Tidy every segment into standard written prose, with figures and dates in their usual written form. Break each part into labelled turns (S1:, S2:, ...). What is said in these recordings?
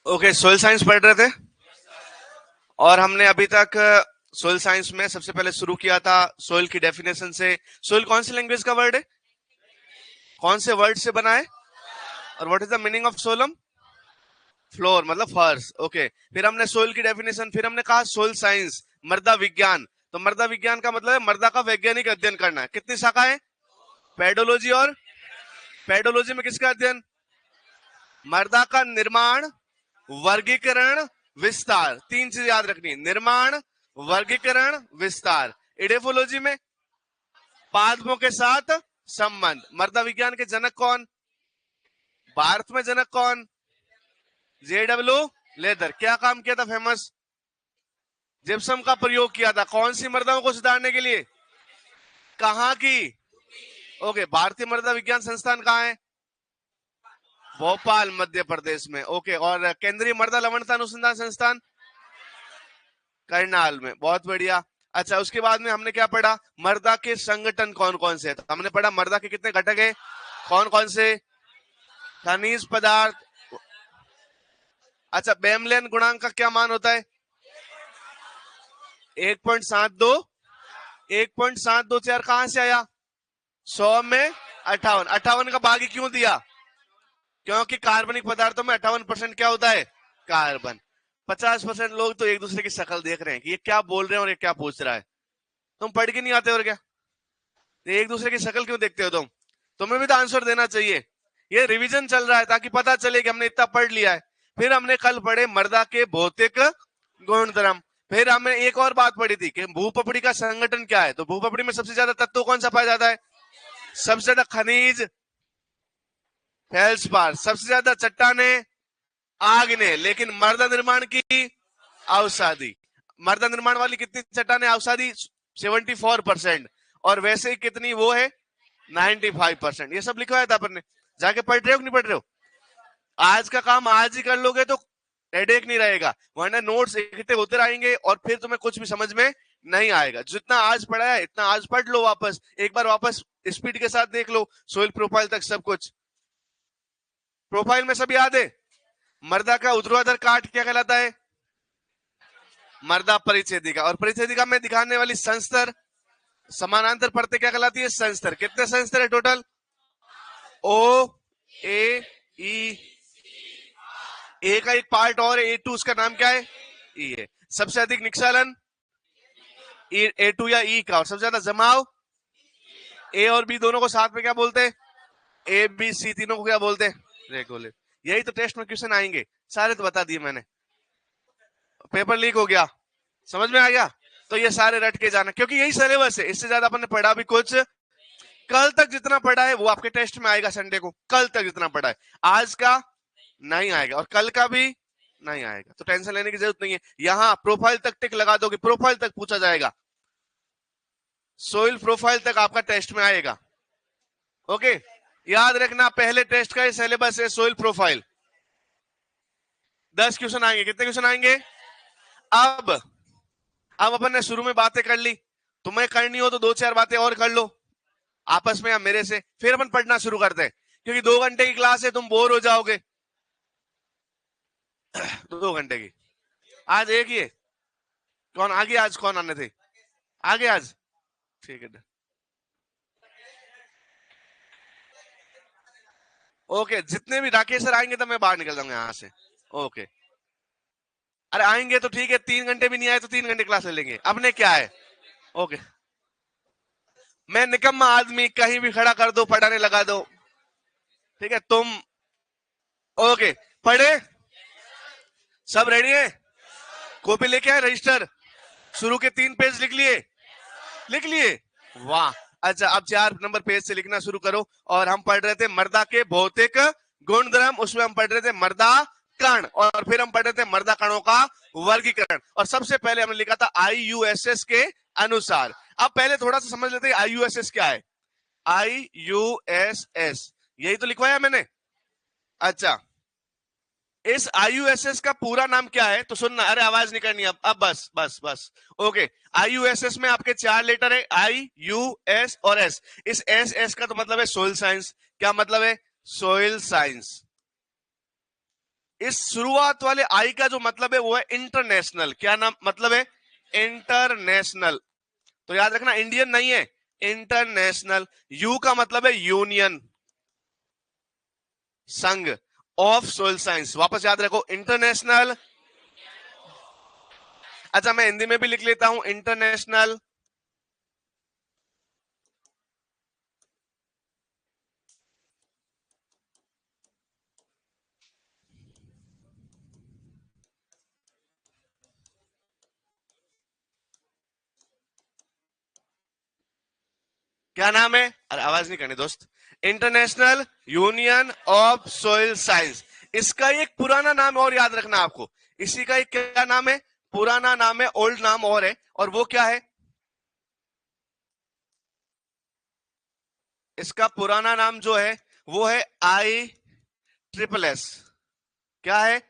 S1: Okay, soil science पढ़ रहे थे और हमने अभी तक सोइल साइंस में सबसे पहले शुरू किया था सोइल की डेफिनेशन से। सोइल कौन सी लैंग्वेज का वर्ड है, कौन से वर्ड से बना है, और what is the meaning of solum? Floor मतलब फर्श। ओके, फिर हमने सोइल की डेफिनेशन, फिर हमने कहा सोइल साइंस, मृदा विज्ञान। तो मृदा विज्ञान का मतलब है मृदा का वैज्ञानिक अध्ययन करना है। कितनी शाखा है? पेडोलॉजी और पेडोलॉजी में किसका अध्ययन? मृदा का निर्माण, वर्गीकरण, विस्तार। तीन चीज याद रखनी, निर्माण, वर्गीकरण, विस्तार। इडेफोलॉजी में पादपों के साथ संबंध। मृदा विज्ञान के जनक कौन? भारत में जनक कौन? JW leather. क्या काम किया था फेमस? जिप्सम का प्रयोग किया था। कौन सी मृदाओं को सुधारने के लिए? कहां की? ओके, भारतीय मृदा विज्ञान संस्थान कहां है? भोपाल मध्य प्रदेश में। ओके, और केंद्रीय मृदा लवणता अनुसंधान संस्थान करनाल में। बहुत बढ़िया। अच्छा, उसके बाद में हमने क्या पढ़ा? मृदा के संगठन कौन कौन से? तो हमने पढ़ा मृदा के कितने घटक है, कौन कौन से? खनिज पदार्थ। अच्छा, बेमलेन गुणांक का क्या मान होता है? 1.72। 1.724 कहां से आया? 100 में 58। 58 का भागी क्यों दिया? क्योंकि कार्बनिक पदार्थों में 58% क्या होता है? कार्बन। 50% लोग तो एक दूसरे की शक्ल देख रहे हैं कि ये क्या बोल रहे हैं और ये क्या पूछ रहा है। तुम पढ़ के नहीं आते और क्या? एक दूसरे की शक्ल क्यों देखते हो तुम? तुम्हें भी तो आंसर देना चाहिए। ये रिवीजन चल रहा है ताकि पता चले कि हमने इतना पढ़ लिया है। फिर हमने कल पढ़े मृदा के भौतिक गुणधर्म। फिर हमने एक और बात पढ़ी थी कि भूपपड़ी का संगठन क्या है। तो भूपपड़ी में सबसे ज्यादा तत्व कौन सा पाया जाता है? सबसे ज्यादा खनिज फेल्सपार, सबसे ज्यादा चट्टाने आग्नेय, लेकिन मृदा निर्माण की अवसादी। मृदा निर्माण वाली कितनी चट्टाने अवसादी? 74%। और वैसे ही कितनी वो है? 95%। ये सब लिखवाया था अपन ने। जाके पढ़ रहे हो कि नहीं पढ़ रहे हो? आज का काम आज ही कर लोगे तो हेडेक नहीं रहेगा, वरना नोट्स इकट्ठे होते रहेंगे और फिर तुम्हें कुछ भी समझ में नहीं आएगा। जितना आज पढ़ा है इतना आज पढ़ लो, वापस एक बार वापस स्पीड के साथ देख लो सोइल प्रोफाइल तक सब कुछ। प्रोफाइल में सब याद है? मृदा का ऊर्ध्वाधर काट क्या कहलाता है? मृदा परिच्छेदिका। और परिच्छेदिका में दिखाने वाली संस्तर समानांतर परतें क्या कहलाती है? संस्तर। कितने संस्तर है टोटल? O A E। ए का एक पार्ट और A2, उसका नाम क्या है? ई है। सबसे अधिक निक्षालन A2 या ई का, और सबसे ज्यादा जमाव ए और बी दोनों को साथ में क्या बोलते हैं? ABC तीनों को क्या बोलते हैं? रेगुलर। यही तो टेस्ट में क्वेश्चन आएंगे, सारे तो बता दिए मैंने। पेपर लीक हो गया, समझ में आ गया? तो ये सारे रट के जाना, क्योंकि यही सिलेबस है। इससे ज्यादा अपन ने पढ़ा भी कुछ, कल तक जितना पढ़ा है वो आपके टेस्ट में आएगा संडे को। कल तक जितना पढ़ा है आज का नहीं आएगा, और कल का भी नहीं आएगा, तो टेंशन लेने की जरूरत नहीं है। यहां प्रोफाइल तक टिक लगा दोगे, प्रोफाइल तक पूछा जाएगा, सोइल प्रोफाइल तक आपका टेस्ट में आएगा। ओके, याद रखना पहले टेस्ट का सिलेबस है सोइल प्रोफाइल। 10 क्वेश्चन आएंगे। कितने क्वेश्चन आएंगे? अब अपन ने शुरू में बातें कर ली, तुम्हें करनी हो तो दो चार बातें और कर लो आपस में या मेरे से, फिर अपन पढ़ना शुरू करते हैं। क्योंकि 2 घंटे की क्लास है, तुम बोर हो जाओगे। 2 घंटे की आज एक ही है। कौन आगे? आज कौन आने थे आगे आज? ठीक है, ओके। जितने भी राकेश सर आएंगे तो मैं बाहर निकल जाऊंगा यहाँ से। ओके, अरे आएंगे तो ठीक है, 3 घंटे भी नहीं आए तो 3 घंटे क्लास ले लेंगे, अपने क्या है। ओके, मैं निकम्मा आदमी, कहीं भी खड़ा कर दो पढ़ाने लगा दो। ठीक है तुम। ओके, पढ़े? सब रेडी है? कॉपी लेके आए? रजिस्टर शुरू के 3 पेज लिख लिए? लिख लिए, वाह। अच्छा, अब 4 नंबर पेज से लिखना शुरू करो। और हम पढ़ रहे थे मृदा के भौतिक गुणधर्म, उसमें हम पढ़ रहे थे मृदा कण, और फिर हम पढ़ रहे थे मृदा कणों का वर्गीकरण। और सबसे पहले हमने लिखा था IUSS के अनुसार। अब पहले थोड़ा सा समझ लेते हैं IUSS क्या है। IUSS यही तो लिखवाया मैंने। अच्छा, इस IUSS का पूरा नाम क्या है? तो सुनना, अरे आवाज नहीं करनी अब बस बस बस। ओके, IUSS में आपके 4 लेटर है, IUS और S। इस S का तो मतलब है सोइल साइंस। क्या मतलब है? Soil science. इस शुरुआत वाले आई का जो मतलब है वो है इंटरनेशनल। क्या नाम मतलब है? इंटरनेशनल। तो याद रखना इंडियन नहीं है, इंटरनेशनल। यू का मतलब है यूनियन, संघ ऑफ सोइल साइंस। वापस याद रखो, इंटरनेशनल। अच्छा, मैं हिंदी में भी लिख लेता हूं, इंटरनेशनल क्या नाम है? अरे आवाज नहीं करनी दोस्त। International union of soil science. इसका एक पुराना नाम और याद रखना आपको। इसी का एक क्या नाम है? पुराना नाम है, ओल्ड नाम और है, और वो क्या है? इसका पुराना नाम जो है वो है आई ट्रिपल एस। क्या है?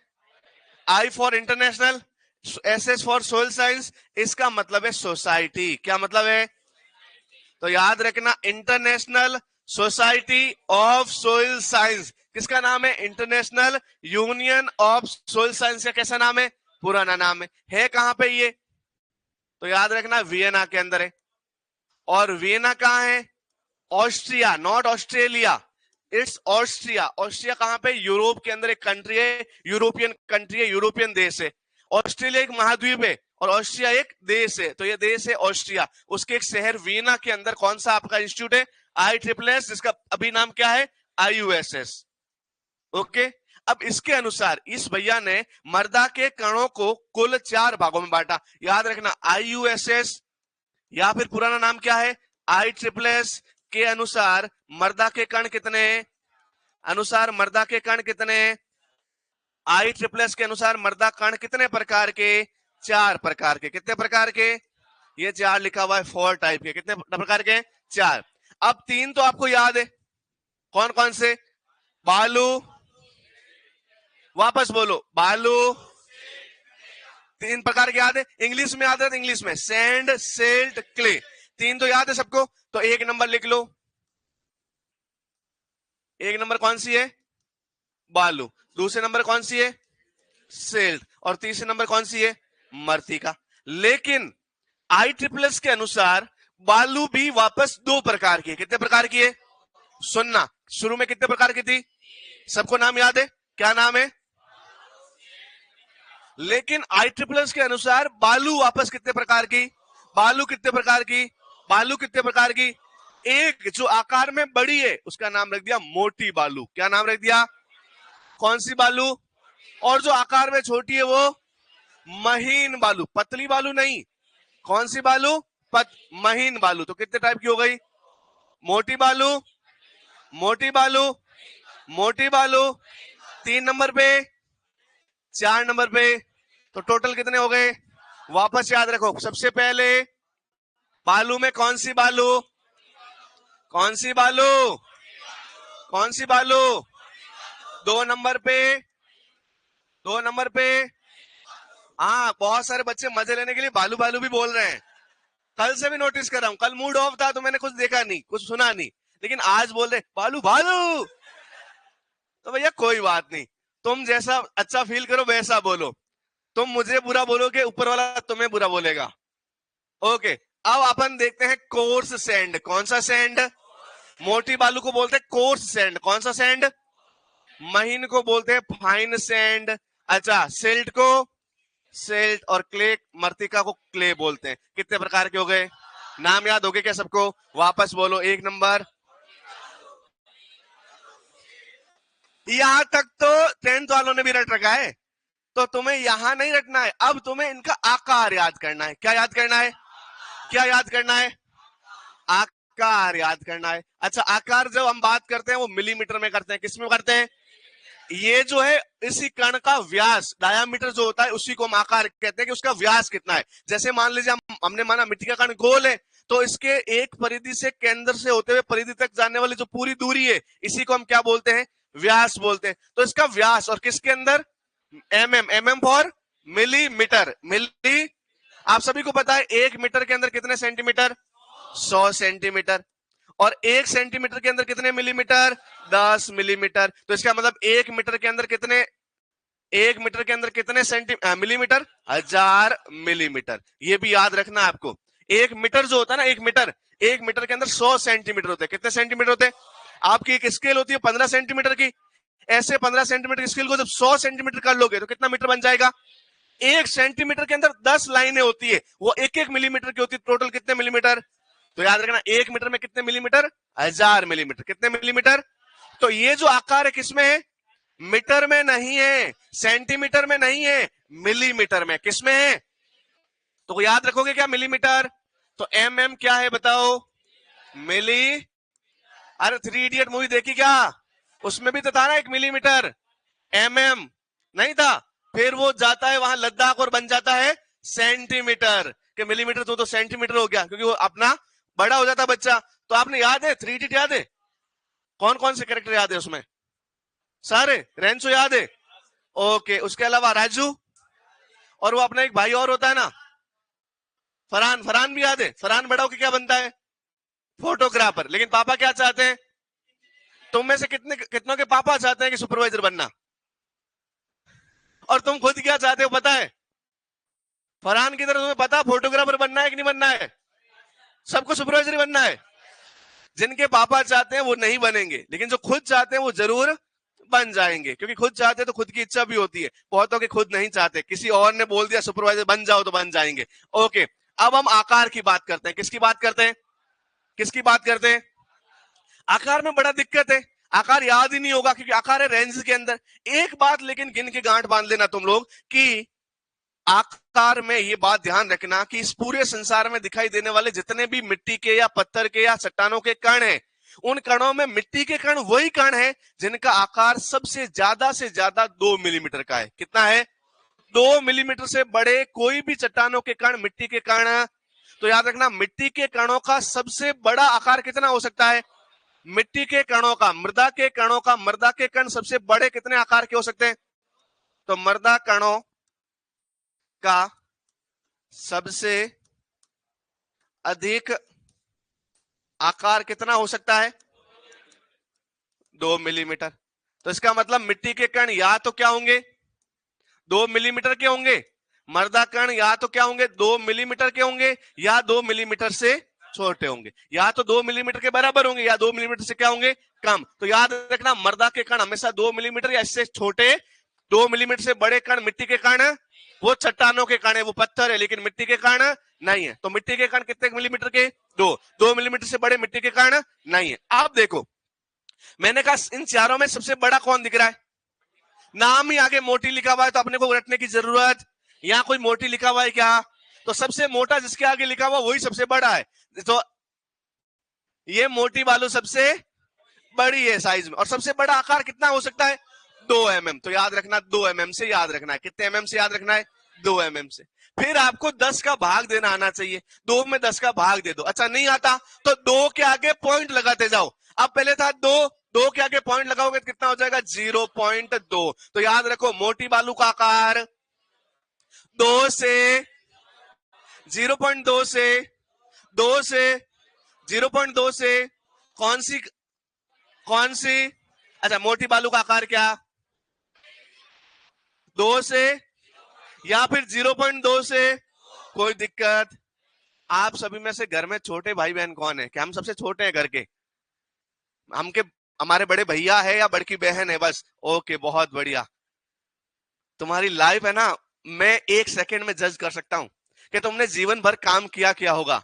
S1: I for international, S S for soil science. इसका मतलब है सोसाइटी। क्या मतलब है? तो याद रखना, international society of soil science किसका नाम है? International union of soil science का कैसा नाम है? पुराना नाम है कहां पे ये? तो याद रखना वियना के अंदर है। और वियना कहां है? Austria, not Australia, it's Austria. Austria कहां पे? यूरोप के अंदर एक कंट्री है, यूरोपियन कंट्री है, यूरोपियन देश है। ऑस्ट्रेलिया एक महाद्वीप है और ऑस्ट्रिया एक देश है, तो ये देश है ऑस्ट्रिया। उसके एक शहर वीना के अंदर कौन सा आपका इंस्टीट्यूट है? आई ट्रिपल एस, जिसका अभी नाम क्या है? IUSS। ओके। अब इसके अनुसार इस भैया ने मर्दा के कणों को कुल 4 भागों में बांटा। याद रखना, IUSS या फिर पुराना नाम क्या है? ISSS के अनुसार मर्दा के कण कितने हैं? अनुसार मर्दा के कण कितने हैं? ISSS के अनुसार मर्दा कण कितने प्रकार के? 4 प्रकार के। कितने प्रकार के? ये 4 लिखा हुआ है, 4 टाइप के। कितने प्रकार के? 4। अब 3 तो आपको याद है, कौन कौन से? बालू, वापस बोलो, बालू। 3 प्रकार के याद है, इंग्लिश में याद है तो इंग्लिश में, सैंड, सिल्ट, क्ले। 3 तो याद है सबको, तो 1 नंबर लिख लो। 1 नंबर कौन सी है? बालू। दूसरे नंबर कौन सी है? सिल्ट। और तीसरे नंबर कौन सी है? मर्तिका। लेकिन ISSS के अनुसार बालू भी वापस 2 प्रकार की है। कितने प्रकार की है? सुनना, शुरू में कितने प्रकार की थी? सबको नाम याद है? क्या नाम है? लेकिन ISSS के अनुसार बालू वापस कितने प्रकार की? बालू कितने प्रकार की? बालू कितने प्रकार की? एक जो आकार में बड़ी है उसका नाम रख दिया मोटी बालू। क्या नाम रख दिया? कौन सी बालू? और जो आकार में छोटी है वो महीन बालू, पतली बालू नहीं। कौन सी बालू? महीन बालू। तो कितने टाइप की हो गई? मोटी बालू, मोटी बालू, मोटी बालू। 3 नंबर पे, 4 नंबर पे। तो टोटल कितने हो गए? वापस याद रखो, सबसे पहले बालू में कौन सी बालू? कौन सी बालू? कौन सी बालू? 2 नंबर पे, 2 नंबर पे। हाँ, बहुत सारे बच्चे मजे लेने के लिए बालू बालू भी बोल रहे हैं। कल से भी नोटिस कर रहा हूं, कल मूड ऑफ था तो मैंने कुछ देखा नहीं, कुछ सुना नहीं, लेकिन आज बोल रहे बालू बालू। तो भैया कोई बात नहीं, तुम जैसा अच्छा फील करो वैसा बोलो। तुम मुझे बुरा बोलोगे, ऊपर वाला तुम्हें बुरा बोलेगा। ओके। अब अपन देखते हैं कोर्स सैंड। कौन सा सैंड? मोटी बालू को बोलते हैं कोर्स सैंड। कौन सा सैंड? महीन को बोलते हैं फाइन सैंड। अच्छा, सिल्ट को सिल्ट, और क्ले, मर्तिका को क्ले बोलते हैं। कितने प्रकार के हो गए? नाम याद हो गए क्या सबको? वापस बोलो। 1 नंबर। यहां तक तो 10th वालों ने भी रट रखा है, तो तुम्हें यहां नहीं रटना है, अब तुम्हें इनका आकार याद करना है। क्या याद करना है? क्या याद करना है? आकार याद करना है। अच्छा, आकार जब हम बात करते हैं वो मिलीमीटर में करते हैं, किस में करते हैं? ये जो है इसी कण का व्यास, डायामीटर जो होता है उसी को हम आकार कहते हैं कि उसका व्यास कितना है। जैसे मान लीजिए हमने माना मिट्टी का कण गोल है, तो इसके एक परिधि से, केंद्र से होते हुए परिधि तक जाने वाली जो पूरी दूरी है, इसी को हम क्या बोलते हैं? व्यास बोलते हैं। तो इसका व्यास, और किसके अंदर? MM for millimetre. मिली, आप सभी को पता है 1 मीटर के अंदर कितने सेंटीमीटर? 100 सेंटीमीटर। और 1 सेंटीमीटर के अंदर कितने मिलीमीटर? 10 मिलीमीटर। तो इसका मतलब 1 मीटर के अंदर कितने 1 मीटर के अंदर कितने मिलीमीटर? 1000 मिलीमीटर। ये भी याद रखना आपको। 1 मीटर जो होता है ना, 1 मीटर के अंदर 100 सेंटीमीटर होते हैं। कितने सेंटीमीटर होते हैं? आपकी एक स्केल होती है 15 सेंटीमीटर की, ऐसे 15 सेंटीमीटर की स्केल को जब 100 सेंटीमीटर कर लोगे तो कितना मीटर बन जाएगा? 1 सेंटीमीटर के अंदर 10 लाइनें होती है, वो 1 मिलीमीटर की होती है। टोटल कितने मिलीमीटर? तो याद रखना 1 मीटर में कितने मिलीमीटर? 1000 मिलीमीटर। कितने मिलीमीटर? तो ये जो आकार है किसमें है? मीटर में नहीं है, सेंटीमीटर में नहीं है, मिलीमीटर में। किसमें है? तो याद रखोगे क्या? मिलीमीटर। तो एम क्या है बताओ? मिली। अरे 3 इडियट मूवी देखी क्या? उसमें भी तो था ना 1 मिलीमीटर। एम नहीं था। फिर वो जाता है वहां लद्दाख और बन जाता है सेंटीमीटर के मिलीमीटर। तो सेंटीमीटर हो गया, क्योंकि वो अपना बड़ा हो जाता बच्चा। तो आपने याद है 3 इडियट याद है? कौन कौन से कैरेक्टर याद है उसमें? सारे। रेंसो याद है? ओके। उसके अलावा राजू, और वो अपना एक भाई और होता है ना, फरहान। फरहान भी याद है? फरहान बड़ा होकर क्या बनता है? फोटोग्राफर। लेकिन पापा क्या चाहते हैं? तुम में से कितनों के पापा चाहते हैं कि सुपरवाइजर बनना? और तुम खुद क्या चाहते हो पता है? फरहान की तरह तुम्हें पता फोटोग्राफर बनना है कि नहीं बनना है? सबको सुपरवाइजर बनना है। जिनके पापा चाहते हैं वो नहीं बनेंगे, लेकिन जो खुद चाहते हैं वो जरूर बन जाएंगे, क्योंकि खुद चाहते हैं तो खुद की इच्छा भी होती है। बहुतों के खुद नहीं चाहते, किसी और ने बोल दिया सुपरवाइजर बन जाओ तो बन जाएंगे। ओके, अब हम आकार की बात करते हैं। किसकी बात करते हैं? किसकी बात करते हैं? आकार में बड़ा दिक्कत है, आकार याद ही नहीं होगा, क्योंकि आकार है रेंज के अंदर। एक बात लेकिन गिन के गांठ बांध लेना तुम लोग कि आकार में ये बात ध्यान रखना कि इस पूरे संसार में दिखाई देने वाले जितने भी मिट्टी के या पत्थर के या चट्टानों के कण हैं, उन कणों में मिट्टी के कण वही कण है जिनका आकार सबसे ज्यादा से ज्यादा 2 मिलीमीटर का है। कितना है? 2 मिलीमीटर से बड़े कोई भी चट्टानों के कण, मिट्टी के कण। तो याद रखना मिट्टी के कणों का सबसे बड़ा आकार कितना हो सकता है? मिट्टी के कणों का, मृदा के कणों का, मृदा के कण सबसे बड़े कितने आकार के हो सकते हैं? तो मृदा कणों का सबसे अधिक आकार कितना हो सकता है? 2 मिलीमीटर। तो इसका मतलब मिट्टी के कण या तो क्या होंगे? 2 मिलीमीटर के होंगे। मृदा कण या तो क्या होंगे? 2 मिलीमीटर के होंगे, या 2 मिलीमीटर से छोटे होंगे। या तो 2 मिलीमीटर के बराबर होंगे, या 2 मिलीमीटर से क्या होंगे? कम। तो याद रखना मृदा के कण हमेशा 2 मिलीमीटर या इससे छोटे। 2 मिलीमीटर से बड़े कण मिट्टी के कण, वो चट्टानों के कण है, वो पत्थर है, लेकिन मिट्टी के कण नहीं है। तो मिट्टी के कण कितने मिलीमीटर के? 2 मिलीमीटर से बड़े मिट्टी के कण नहीं है। आप देखो, मैंने कहा इन चारों में सबसे बड़ा कौन दिख रहा है? नाम ही आगे मोटी लिखा हुआ है, तो अपने को रटने की जरूरत। यहां कोई मोटी लिखा हुआ है क्या? तो सबसे मोटा जिसके आगे लिखा हुआ वही सबसे बड़ा है। तो ये मोटी बालू सबसे बड़ी है साइज में, और सबसे बड़ा आकार कितना हो सकता है? 2 mm। तो याद रखना 2 mm से याद रखना है। कितने mm से याद रखना है? 2 mm से। फिर आपको 10 का भाग देना आना चाहिए। 2 में 10 का भाग दे दो। अच्छा नहीं आता तो 2 के आगे पॉइंट लगाते जाओ। अब पहले था 2 के आगे पॉइंट लगाओगे तो कितना हो जाएगा? 0.2। तो याद रखो मोटी बालू का आकार 2 से 0.2 से 2 से 0.2 से कौन सी अच्छा मोटी बालू का आकार क्या? 2 से या फिर 0.2 से? कोई दिक्कत? आप सभी में से घर में छोटे भाई बहन कौन है? क्या हम सबसे छोटे हैं घर के? हमारे बड़े भैया है या बड़की बहन है बस? ओके, बहुत बढ़िया। तुम्हारी लाइफ है ना, मैं 1 सेकंड में जज कर सकता हूं कि तुमने जीवन भर काम किया होगा।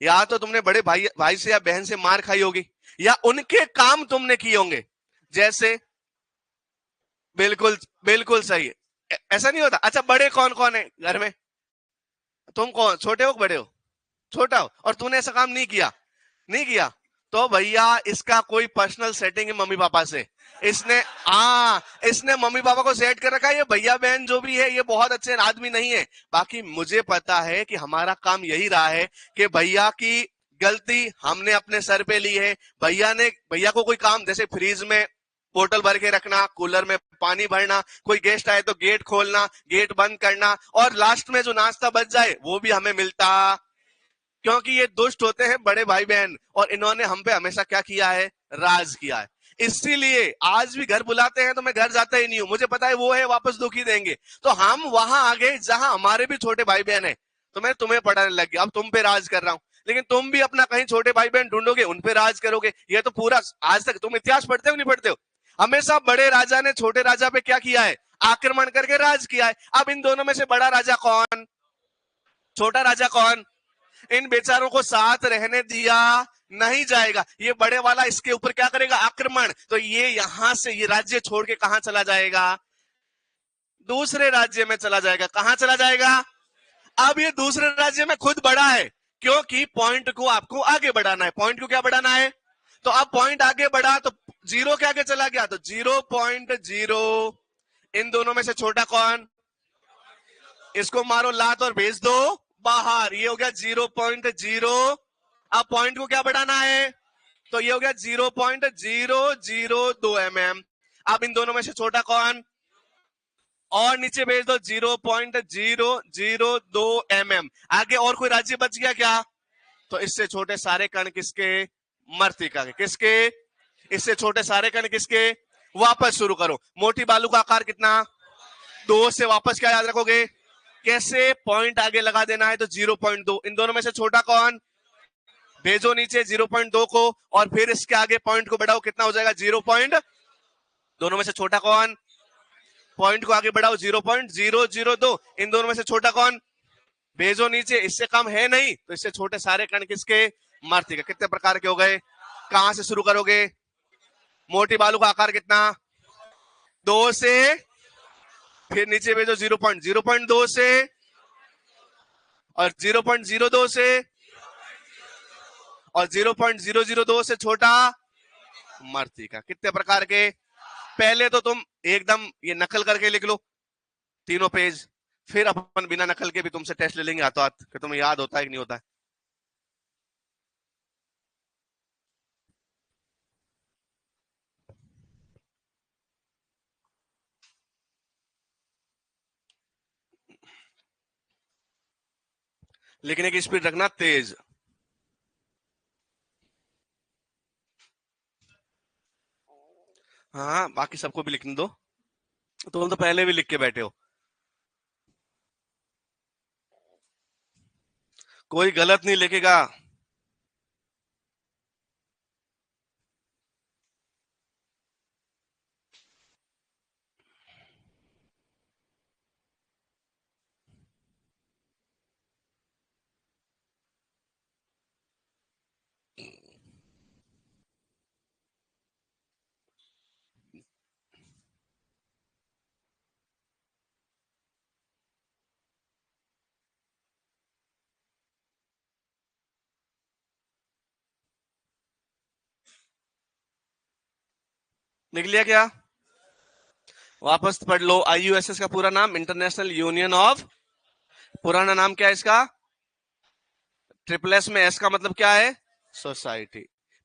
S1: या तो तुमने बड़े भाई से या बहन से मार खाई होगी, या उनके काम तुमने किए होंगे। जैसे बिल्कुल बिल्कुल सही है। ऐसा नहीं होता? अच्छा बड़े कौन कौन है घर में? तुम कौन, छोटे हो बड़े हो? छोटा हो, और तूने ऐसा काम नहीं किया। तो भैया इसका कोई पर्सनल सेटिंग है मम्मी पापा से। इसने मम्मी पापा को सेट कर रखा है। ये भैया बहन जो भी है ये बहुत अच्छे आदमी नहीं है। बाकी मुझे पता है कि हमारा काम यही रहा है कि भैया की गलती हमने अपने सर पे ली है। भैया को कोई काम, जैसे फ्रीज में बोतल भर के रखना, कूलर में पानी भरना, कोई गेस्ट आए तो गेट खोलना, गेट बंद करना, और लास्ट में जो नाश्ता बच जाए वो भी हमें मिलता। क्योंकि ये दुष्ट होते हैं बड़े भाई बहन, और इन्होंने हम पे हमेशा क्या किया है? राज किया है। इसीलिए आज भी घर बुलाते हैं तो मैं घर जाता ही नहीं हूं, मुझे पता है वो है वापस दुखी देंगे। तो हम वहां आ गए जहां हमारे भी छोटे भाई बहन है, तो मैं तुम्हें पढ़ाने लग गया, अब तुम पे राज कर रहा हूं। लेकिन तुम भी अपना कहीं छोटे भाई बहन ढूंढोगे, उन पे राज करोगे। ये तो पूरा आज तक तुम इतिहास पढ़ते हो नहीं पढ़ते हो, हमेशा बड़े राजा ने छोटे राजा पे क्या किया है, आक्रमण करके राज किया है। अब इन दोनों में से बड़ा राजा कौन, छोटा राजा कौन? इन बेचारों को साथ रहने दिया नहीं जाएगा, ये बड़े वाला इसके ऊपर क्या करेगा, आक्रमण। तो ये यहां से ये राज्य छोड़ के कहां चला जाएगा, दूसरे राज्य में चला जाएगा। कहां चला जाएगा? अब ये दूसरे राज्य में खुद बड़ा है, क्योंकि पॉइंट को आपको आगे बढ़ाना है। पॉइंट को क्या बढ़ाना है? तो अब पॉइंट आगे बढ़ा तो जीरो के आगे चला गया, तो 0.0। इन दोनों में से छोटा कौन? इसको मारो लात और भेज दो बाहर, ये हो गया 0.0। अब पॉइंट को क्या बढ़ाना है, तो ये हो गया 0.002 mm। अब इन दोनों में से छोटा कौन? और नीचे भेज दो 0.002 mm। आगे और कोई राज्य बच गया क्या? तो इससे छोटे सारे कण किसके? मृत्तिका के। किसके? इससे छोटे सारे कण किसके? वापस शुरू करो। मोटी बालू का आकार कितना? 2 से वापस क्या याद रखोगे? कैसे? पॉइंट आगे लगा देना है, तो 0.2। इन दोनों में से छोटा कौन? भेजो नीचे 0.2 को, और फिर इसके आगे पॉइंट को बढ़ाओ, कितना हो जाएगा? 0. दोनों में से छोटा कौन? पॉइंट को आगे बढ़ाओ 0.002। इन दोनों में से छोटा कौन? भेजो नीचे, इससे कम है नहीं, तो इससे छोटे सारे कण किसके? मृत्तिका। कितने प्रकार के हो गए? कहां से शुरू करोगे? मोटी बालू का आकार कितना? 2 से, फिर नीचे भेजो 0.02 से, और 0.02 से, और 0.002 से छोटा मृत्तिका। कितने प्रकार के? पहले तो तुम एकदम ये नकल करके लिख लो तीनों पेज, फिर अपन बिना नकल के भी तुमसे टेस्ट ले लेंगे हाथों हाथ कि तुम्हें याद होता है कि नहीं होता है। लिखने की स्पीड रखना तेज। हाँ, बाकी सबको भी लिखने दो, तुम तो पहले भी लिख के बैठे हो। कोई गलत नहीं लिखेगा। लिख लिया क्या? वापस पढ़ लो। IUSS का पूरा नाम इंटरनेशनल यूनियन ऑफ, पुराना नाम क्या है इसका? ट्रिपल एस में एस का मतलब क्या है? सोसाइटी।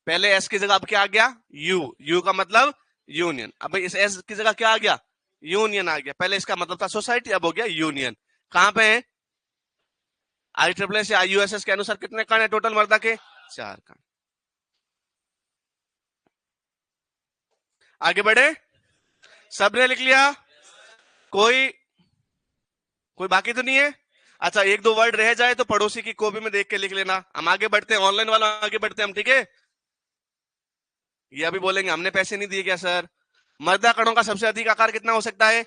S1: पहले एस की जगह अब क्या आ गया? यू। यू का मतलब यूनियन। अब इस एस की जगह क्या आ गया? यूनियन आ गया। पहले इसका मतलब था सोसाइटी, अब हो गया यूनियन। कहां पे है? ISSS या IUSS के अनुसार कितने कण है टोटल मर्दा के? 4 कण। आगे बढ़े? सबने लिख लिया? कोई कोई बाकी तो नहीं है? अच्छा, 1-2 वर्ड रह जाए तो पड़ोसी की कॉपी में देख के लिख लेना। हम आगे बढ़ते हैं, ऑनलाइन वाला आगे बढ़ते हैं हम, ठीक है? ये अभी बोलेंगे हमने पैसे नहीं दिए क्या सर। मर्दा कणों का सबसे अधिक आकार कितना हो सकता है?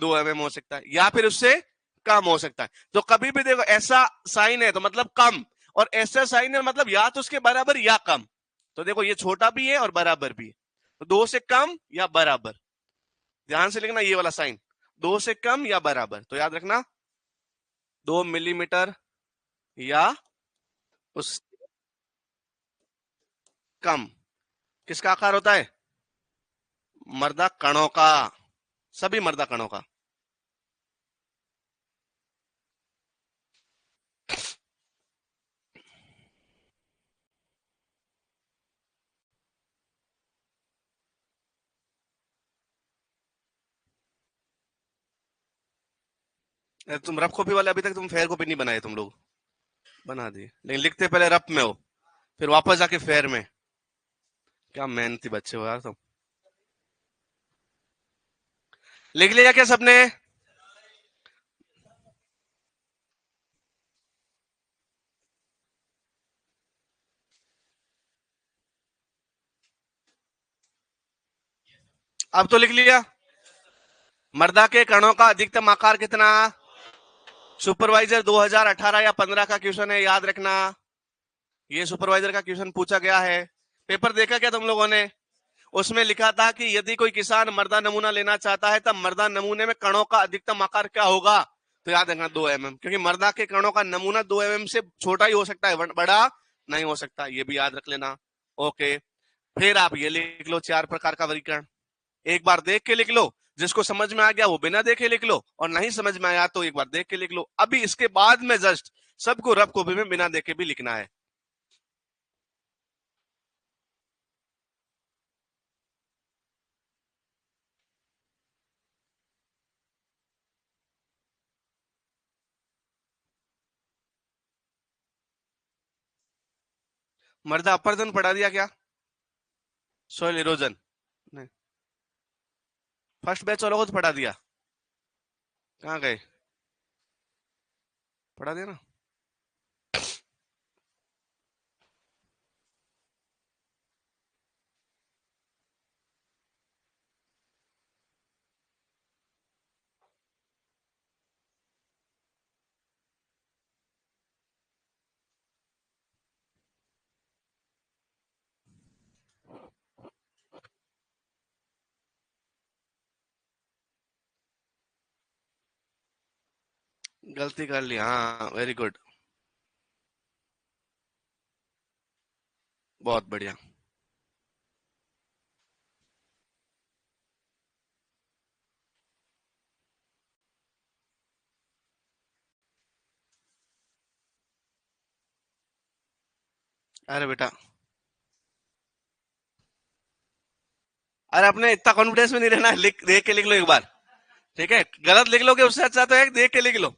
S1: 2 mm हो सकता है, या फिर उससे कम हो सकता है। तो कभी भी देखो ऐसा साइन है तो मतलब कम, और ऐसा साइन है मतलब या तो उसके बराबर या कम। तो देखो ये छोटा भी है और बराबर भी है, तो 2 से कम या बराबर। ध्यान से लिखना ये वाला साइन, 2 से कम या बराबर। तो याद रखना 2 मिलीमीटर या उस कम। किसका आकार होता है? मर्दा कणों का, सभी मर्दा कणों का। तुम रफ कॉपी वाले अभी तक तुम फेयर कॉपी नहीं बनाए, तुम लोग बना दिए, लेकिन लिखते पहले रफ में हो, फिर वापस जाके फेयर में। क्या मेहनती बच्चे हो यार तुम। लिख लिया क्या सबने? अब तो लिख लिया। मर्दा के कणों का अधिकतम आकार कितना? सुपरवाइजर 2018 या 15 का क्वेश्चन है, याद रखना। ये सुपरवाइजर का क्वेश्चन पूछा गया है। पेपर देखा क्या तुम लोगों ने? उसमें लिखा था कि यदि कोई किसान मर्दा नमूना लेना चाहता है तब मर्दा नमूने में कणों का अधिकतम आकार क्या होगा? तो याद रखना 2 mm, क्योंकि मर्दा के कणों का नमूना 2 mm से छोटा ही हो सकता है, बड़ा नहीं हो सकता। ये भी याद रख लेना। ओके, फिर आप ये लिख लो 4 प्रकार का वर्गीकरण। एक बार देख के लिख लो, जिसको समझ में आ गया वो बिना देखे लिख लो, और नहीं समझ में आया तो एक बार देख के लिख लो। अभी इसके बाद में जस्ट सबको रफ कॉपी में बिना देखे भी लिखना है। मर्दा अपर्दन पढ़ा दिया क्या? सोइल इरोजन नहीं, फर्स्ट बैच वालों को तो पढ़ा दिया। कहाँ गए? पढ़ा दिया ना। गलती कर ली, हाँ, वेरी गुड, बहुत बढ़िया। अरे बेटा, अरे अपने इतना कॉन्फिडेंस में नहीं रहना है, लिख देख के लिख लो एक बार। ठीक है, गलत लिख लोगे उससे अच्छा तो है देख के लिख लो।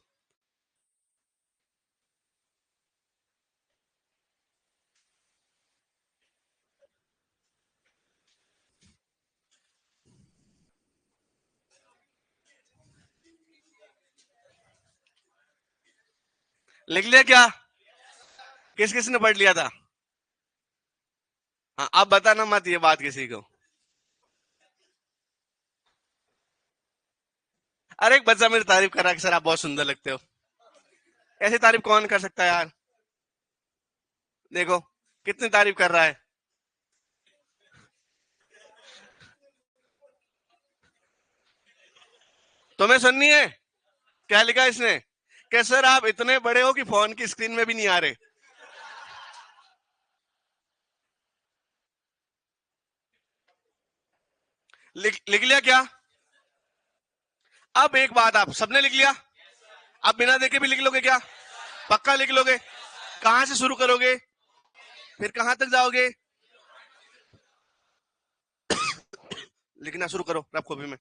S1: लिख लिया क्या? किस किस ने पढ़ लिया था? हाँ, अब बताना मत ये बात किसी को। अरे एक बच्चा मेरी तारीफ कर रहा है कि सर आप बहुत सुंदर लगते हो। ऐसी तारीफ कौन कर सकता है यार? देखो कितनी तारीफ कर रहा है। तुम्हें सुननी है? क्या लिखा इसने? कि सर आप इतने बड़े हो कि फोन की स्क्रीन में भी नहीं आ रहे। लिख लिया क्या? अब एक बात, आप सबने लिख लिया? अब बिना देखे भी लिख लोगे क्या? पक्का लिख लोगे? कहां से शुरू करोगे? फिर कहां तक जाओगे? लिखना शुरू करो रफ कॉपी में।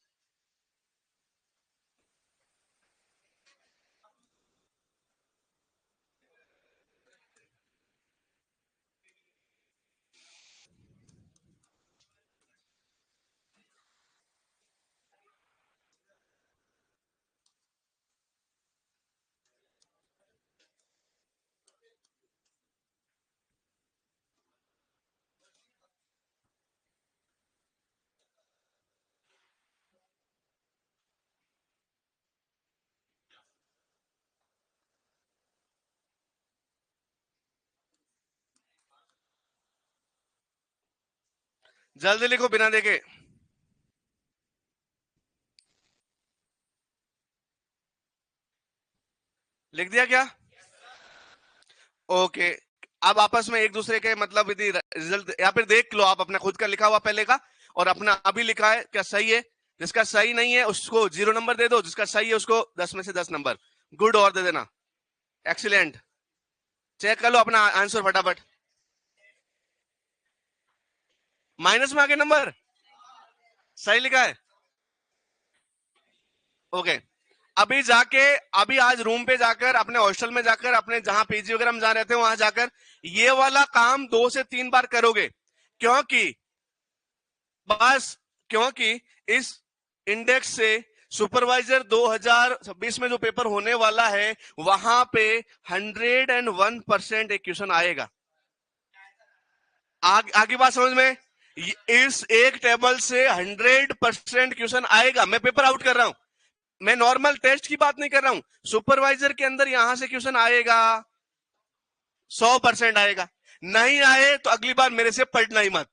S1: जल्दी लिखो बिना देखे। लिख दिया क्या? ओके, अब आपस में एक दूसरे के मतलब यदि रिजल्ट या फिर देख लो आप अपना खुद का लिखा हुआ पहले का और अपना अभी लिखा है क्या सही है? जिसका सही नहीं है उसको 0 नंबर दे दो, जिसका सही है उसको 10 में से 10 नंबर गुड और दे देना। एक्सीलेंट। चेक कर लो अपना आंसर फटाफट। माइनस में आगे नंबर सही लिखा है। ओके, अभी जाके, अभी आज रूम पे जाकर अपने हॉस्टल में जाकर अपने जहां पीजी वगैरह हम जहां रहते हैं वहां जाकर ये वाला काम 2 से 3 बार करोगे। क्योंकि बस क्योंकि इस इंडेक्स से सुपरवाइजर 2026 में जो पेपर होने वाला है वहां पे 101% एक क्वेश्चन आएगा। आगे बात समझ में? इस एक टेबल से 100% क्वेश्चन आएगा। मैं पेपर आउट कर रहा हूं, मैं नॉर्मल टेस्ट की बात नहीं कर रहा हूं। सुपरवाइजर के अंदर यहां से क्वेश्चन आएगा, 100% आएगा। नहीं आए तो अगली बार मेरे से पढ़ना ही मत।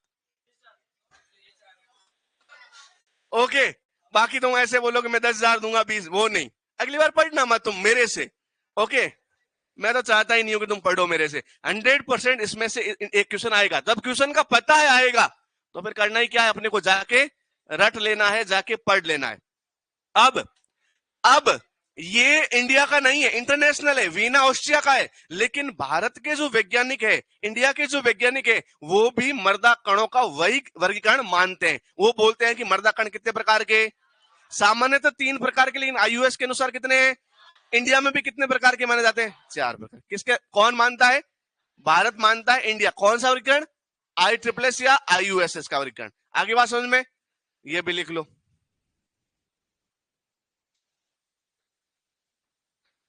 S1: ओके, बाकी तुम ऐसे बोलो कि मैं 10,000 दूंगा 20, वो नहीं। अगली बार पढ़ना मत तुम मेरे से। ओके, मैं तो चाहता ही नहीं हूं कि तुम पढ़ो मेरे से। 100% इसमें से एक क्वेश्चन आएगा। जब क्वेश्चन का पता है आएगा तो फिर करना ही क्या है, अपने को जाके रट लेना है, जाके पढ़ लेना है। अब ये इंडिया का नहीं है, इंटरनेशनल है, वीना ऑस्ट्रिया का है। लेकिन भारत के जो वैज्ञानिक है, इंडिया के जो वैज्ञानिक है, वो भी मर्दा कणों का वही वर्गीकरण मानते हैं। वो बोलते हैं कि मर्दा कण कितने प्रकार के, सामान्यतः 3 प्रकार के, लेकिन आईयूएस के अनुसार कितने हैं? इंडिया में भी कितने प्रकार के माने जाते हैं? 4 प्रकार। किसके, कौन मानता है? भारत मानता है। इंडिया कौन सा वर्गीकरण? ISSS या IUSS का वर्गीकरण। आगे बात समझ में? ये भी लिख लो।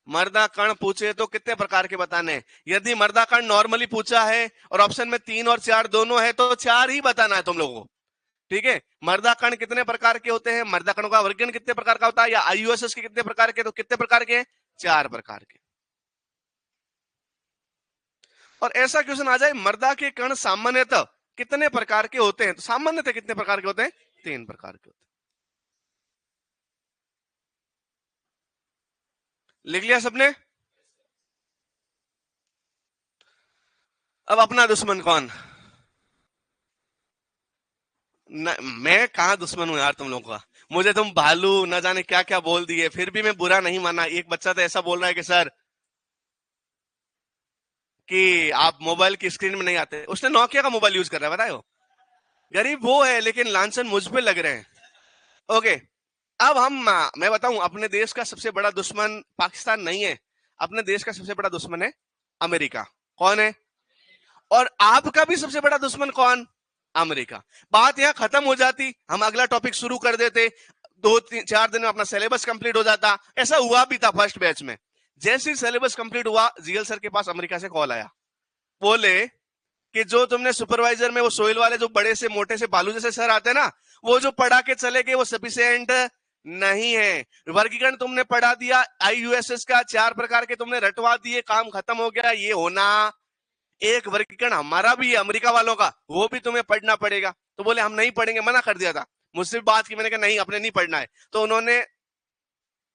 S1: मर्दा कण पूछे तो कितने प्रकार के बताने? यदि मर्दा कण नॉर्मली पूछा है और ऑप्शन में 3 और 4 दोनों है तो 4 ही बताना है तुम लोगों को। ठीक है, मर्दा कण कितने प्रकार के होते हैं, मर्दा कणों का वर्गीकरण कितने प्रकार का होता है, या आईयूएसएस के कितने प्रकार के, तो कितने प्रकार के? 4 प्रकार के। और ऐसा क्वेश्चन आ जाए, मर्दा के कण सामान्यतः कितने प्रकार के होते हैं, तो सामान्यतः कितने प्रकार के होते हैं? 3 प्रकार के होते हैं। लिख लिया सबने? अब अपना दुश्मन कौन? मैं कहा दुश्मन हूं यार तुम लोगों का। मुझे तुम भालू न जाने क्या क्या बोल दिए, फिर भी मैं बुरा नहीं माना। एक बच्चा तो ऐसा बोल रहा है कि सर कि आप मोबाइल की स्क्रीन में नहीं आते। उसने नोकिया का मोबाइल यूज कर रहा है, बताओ। गरीब वो है, लेकिन लांछन मुझ पे लग रहे हैं। ओके, अब मैं बताऊं, अपने देश का सबसे बड़ा दुश्मन पाकिस्तान नहीं है। अपने देश का सबसे बड़ा दुश्मन है अमेरिका। कौन है? और आपका भी सबसे बड़ा दुश्मन कौन? अमेरिका। बात यहां खत्म हो जाती, हम अगला टॉपिक शुरू कर देते, 2-4 दिन में अपना सिलेबस कंप्लीट हो जाता। ऐसा हुआ भी था फर्स्ट बैच में। जैसे ही सिलेबस कंप्लीट हुआ, जीएल सर के पास अमेरिका से कॉल आया। बोले कि जो तुमने सुपरवाइजर में वो सोइल वाले जो बड़े से मोटे से बालू जैसे सर आते ना, वो जो पढ़ा के चले गए वो सफिशिएंट नहीं है। वर्गीकरण तुमने पढ़ा दिया आईयूएसएस का, 4 प्रकार के तुमने रटवा दिए, काम खत्म हो गया। ये होना एक वर्गीकरण हमारा भी है, अमेरिका वालों का, वो भी तुम्हें पढ़ना पड़ेगा। तो बोले हम नहीं पढ़ेंगे, मना कर दिया था। मुझसे भी बात की, मैंने कहा नहीं, अपने नहीं पढ़ना है। तो उन्होंने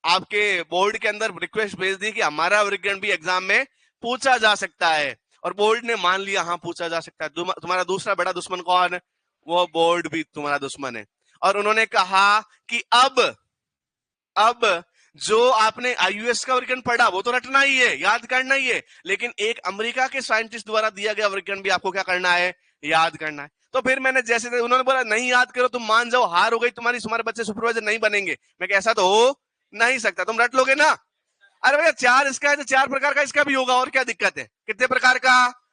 S1: आपके बोर्ड के अंदर रिक्वेस्ट भेज दी कि हमारा वर्गीकरण भी एग्जाम में पूछा जा सकता है। और बोर्ड ने मान लिया, हाँ पूछा जा सकता है। तुम्हारा दूसरा बड़ा दुश्मन कौन? वो बोर्ड भी तुम्हारा दुश्मन है। और उन्होंने कहा कि अब जो आपने आईयूएस का वर्गीकरण पढ़ा वो तो रटना ही है, याद करना ही है, लेकिन एक अमेरिका के साइंटिस्ट द्वारा दिया गया वर्गीकरण भी आपको क्या करना है? याद करना है। तो फिर मैंने जैसे उन्होंने बोला नहीं याद करो, तुम मान जाओ, हार हो गई तुम्हारे बच्चे सुपरवाइजर नहीं बनेंगे। मैं ऐसा तो हो नहीं सकता, तुम रट लोगे ना। अरे भैया 4 इसका है तो 4 प्रकार का इसका भी होगा, और क्या दिक्कत है? कितने प्रकार का?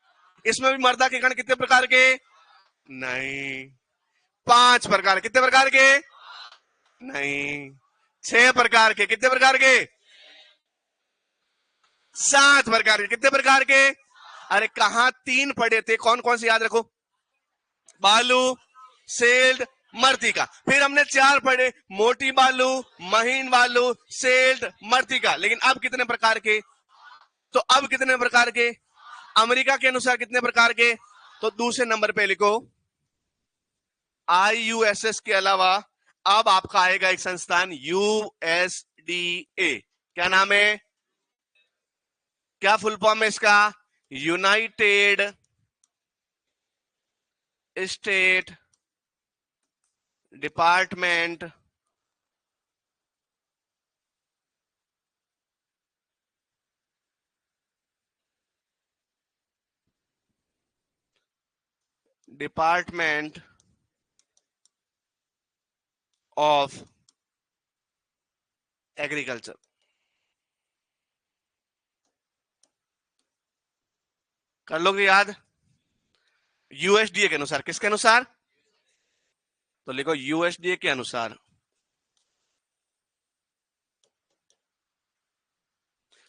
S1: इसमें भी मर्दा के कण कितने प्रकार के? नहीं, 5 प्रकार। कितने प्रकार के? नहीं, 6 प्रकार के। कितने प्रकार के? 7 प्रकार के। कितने प्रकार के? अरे कहां 3 पढ़े थे, कौन कौन से याद रखो? बालू, सेल्ड, मर्तिका। फिर हमने 4 पढ़े, मोटी बालू, महीन बालू, सेल्ड, मर्तिका। लेकिन अब कितने प्रकार के? तो अब कितने प्रकार के? अमेरिका के अनुसार कितने प्रकार के? तो दूसरे नंबर पे लिखो आईयूएसएस के अलावा अब आपका आएगा एक संस्थान यूएसडीए। क्या नाम है? क्या फुल फॉर्म है इसका? United state department department of agriculture. कर लोगे याद? यूएसडीए के अनुसार। किसके अनुसार? तो लिखो यूएसडीए के अनुसार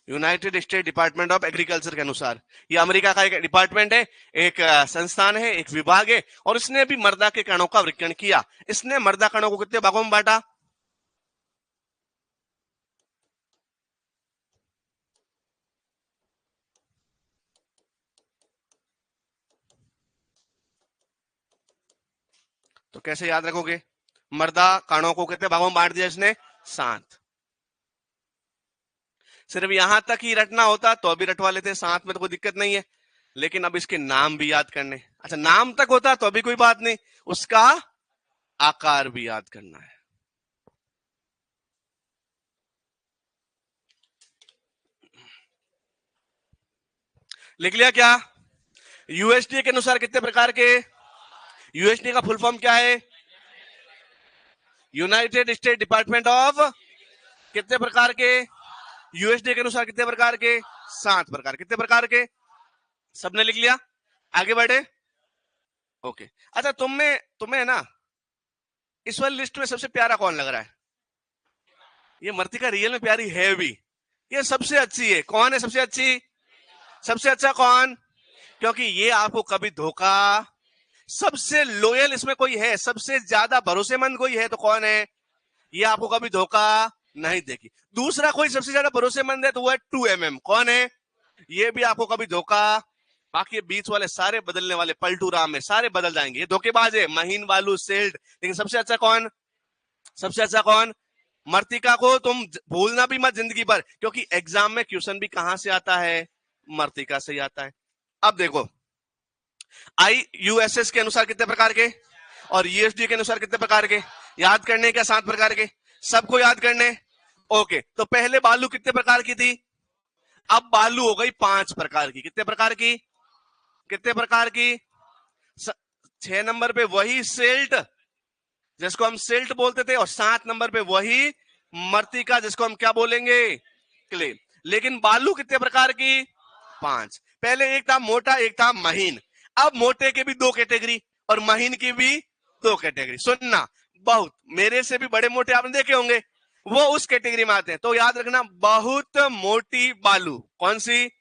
S1: United state department of agriculture के अनुसार ये अमेरिका का एक डिपार्टमेंट है, एक संस्थान है, एक विभाग है, और इसने भी मृदा के कणों का वर्गीकरण किया। इसने मृदा कणों को कितने भागों में बांटा? तो कैसे याद रखोगे? मृदा कणों को कितने भागों में बांट दिया इसने? 7। सिर्फ यहां तक ही रटना होता तो अभी रटवा लेते, 7 में तो कोई दिक्कत नहीं है, लेकिन अब इसके नाम भी याद करने। अच्छा, नाम तक होता तो अभी कोई बात नहीं, उसका आकार भी याद करना है। लिख लिया क्या? यूएसडी के अनुसार कितने प्रकार के? यूएसडी का फुल फॉर्म क्या है? यूनाइटेड स्टेट डिपार्टमेंट ऑफ, कितने प्रकार के? यूएसडी के अनुसार कितने प्रकार के? 7 प्रकार। कितने प्रकार के? सबने लिख लिया? आगे बढ़े। ओके, अच्छा तुम्हें ना इस वाली लिस्ट में सबसे प्यारा कौन लग रहा है? ये मृतिका रियल में प्यारी है भी, ये सबसे अच्छी है। कौन है सबसे अच्छी? सबसे अच्छा कौन? क्योंकि ये आपको कभी धोखा, सबसे लोयल इसमें कोई है, सबसे ज्यादा भरोसेमंद कोई है तो कौन है? ये आपको कभी धोखा नहीं देगी। दूसरा कोई सबसे ज्यादा भरोसेमंद है तो वो है 2mm। कौन है? ये भी आपको कभी धोखा, बाकी बीच वाले सारे बदलने वाले, पलटू राम में सारे बदल जाएंगे, ये धोखेबाज है, महीन, बालू, सेल्ट। लेकिन सबसे अच्छा कौन? सबसे अच्छा कौन? मृतिका को तुम भूलना भी मत जिंदगी भर, क्योंकि एग्जाम में क्वेश्चन भी कहां से आता है? मृतिका से ही आता है। अब देखो, IUSS के अनुसार कितने प्रकार के और USD के अनुसार कितने प्रकार के? याद करने क्या? 7 प्रकार के, सबको याद करने। ओके, तो पहले बालू कितने प्रकार की थी? अब बालू हो गई 5 प्रकार की। कितने प्रकार की? कितने प्रकार की? 6 नंबर पे वही सिल्ट जिसको हम सिल्ट बोलते थे, और 7 नंबर पे वही मृतिका जिसको हम क्या बोलेंगे? क्ले। लेकिन बालू कितने प्रकार की? 5। पहले एक था मोटा, एक था महीन। अब मोटे के भी 2 कैटेगरी और महीन की भी 2 कैटेगरी। सुनना, बहुत मेरे से भी बड़े मोटे आपने देखे होंगे, वो उस कैटेगरी में आते हैं। तो याद रखना, बहुत मोटी बालू। कौन सी?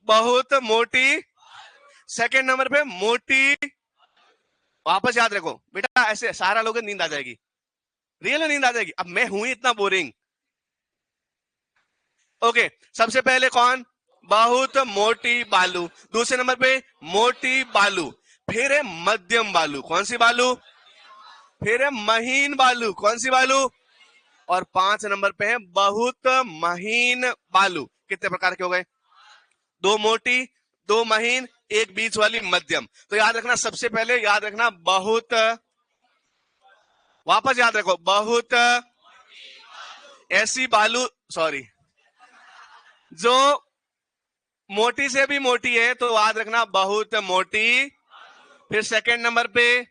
S1: बहुत मोटी। सेकंड नंबर पे मोटी, वापस याद रखो बेटा, ऐसे सारा लोग नींद आ जाएगी, रियल में नींद आ जाएगी। अब मैं हूं इतना बोरिंग। ओके, सबसे पहले कौन? बहुत मोटी बालू। दूसरे नंबर पे मोटी बालू, फिर है मध्यम बालू। कौन सी बालू? फिर है महीन बालू। कौन सी बालू? और 5 नंबर पे है बहुत महीन बालू। कितने प्रकार के हो गए? 2 मोटी, 2 महीन, एक बीच वाली मध्यम। तो याद रखना, सबसे पहले याद रखना बहुत, वापस याद रखो, बहुत ऐसी बालू, सॉरी, जो मोटी से भी मोटी है, तो याद रखना बहुत मोटी। फिर सेकंड नंबर पे,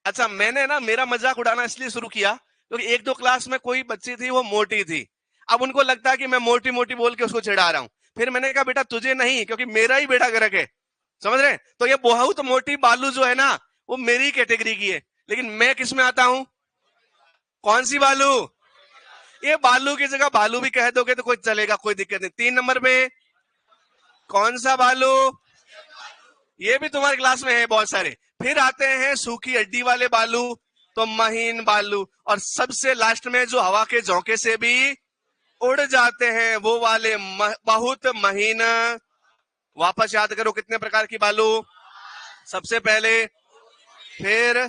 S1: अच्छा मैंने ना मेरा मजाक उड़ाना इसलिए शुरू किया क्योंकि 1-2 क्लास में कोई बच्ची थी वो मोटी थी। अब उनको लगता है कि मैं मोटी मोटी बोल के उसको चिढ़ा रहा हूं। फिर मैंने कहा बेटा तुझे नहीं, क्योंकि मेरा ही बेटा गर्क है, समझ रहे? तो ये बहुत मोटी बालू जो है ना, वो मेरी कैटेगरी की है, लेकिन मैं किस में आता हूं? कौन सी बालू? ये बालू की जगह बालू भी कह दोगे तो कोई चलेगा, कोई दिक्कत नहीं। 3 नंबर पे कौन सा बालू? ये भी तुम्हारे क्लास में है बहुत सारे। फिर आते हैं सूखी हड्डी वाले बालू, तो महीन बालू। और सबसे लास्ट में जो हवा के झोंके से भी उड़ जाते हैं, वो वाले बहुत महीन। वापस याद करो कितने प्रकार की बालू? सबसे पहले, फिर